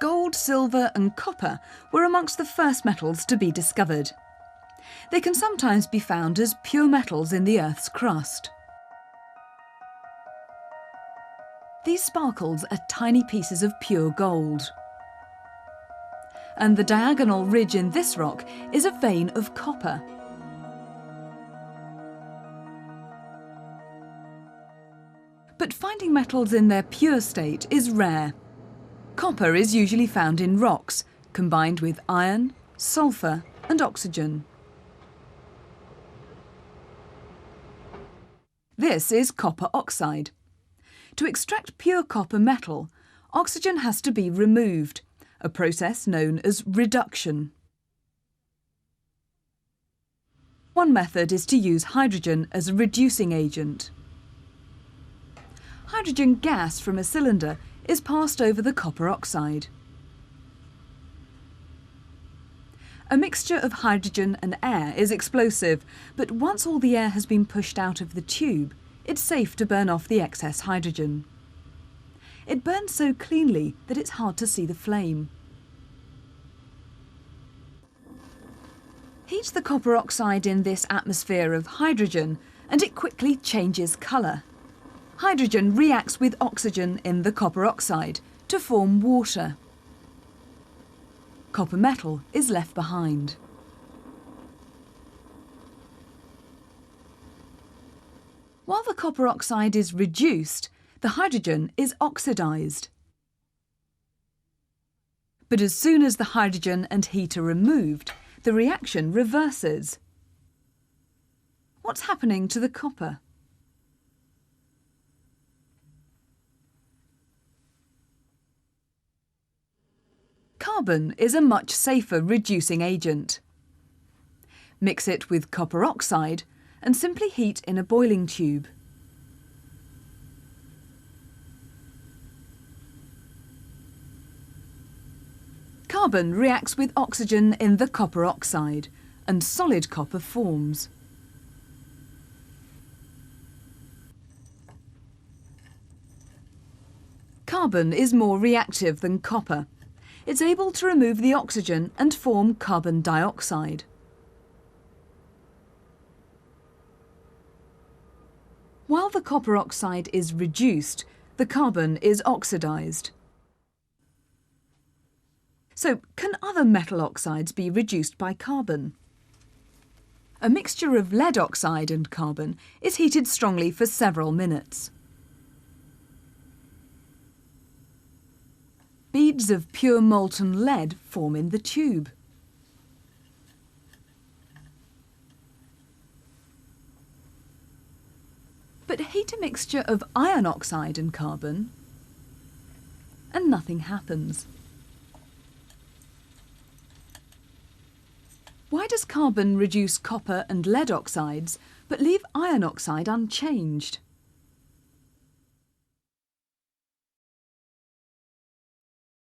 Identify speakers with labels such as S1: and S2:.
S1: Gold, silver and copper were amongst the first metals to be discovered. They can sometimes be found as pure metals in the Earth's crust. These sparkles are tiny pieces of pure gold. And the diagonal ridge in this rock is a vein of copper. But finding metals in their pure state is rare. Copper is usually found in rocks, combined with iron, sulfur and oxygen. This is copper oxide. To extract pure copper metal, oxygen has to be removed, a process known as reduction. One method is to use hydrogen as a reducing agent. Hydrogen gas from a cylinder is passed over the copper oxide. A mixture of hydrogen and air is explosive, but once all the air has been pushed out of the tube, it's safe to burn off the excess hydrogen. It burns so cleanly that it's hard to see the flame. Heat the copper oxide in this atmosphere of hydrogen and it quickly changes colour. Hydrogen reacts with oxygen in the copper oxide to form water. Copper metal is left behind. While the copper oxide is reduced, the hydrogen is oxidised. But as soon as the hydrogen and heat are removed, the reaction reverses. What's happening to the copper? Carbon is a much safer reducing agent. Mix it with copper oxide and simply heat in a boiling tube. Carbon reacts with oxygen in the copper oxide and solid copper forms. Carbon is more reactive than copper. It's able to remove the oxygen and form carbon dioxide. While the copper oxide is reduced, the carbon is oxidised. So, can other metal oxides be reduced by carbon? A mixture of lead oxide and carbon is heated strongly for several minutes. Beads of pure molten lead form in the tube. But heat a mixture of iron oxide and carbon, and nothing happens. Why does carbon reduce copper and lead oxides, but leave iron oxide unchanged?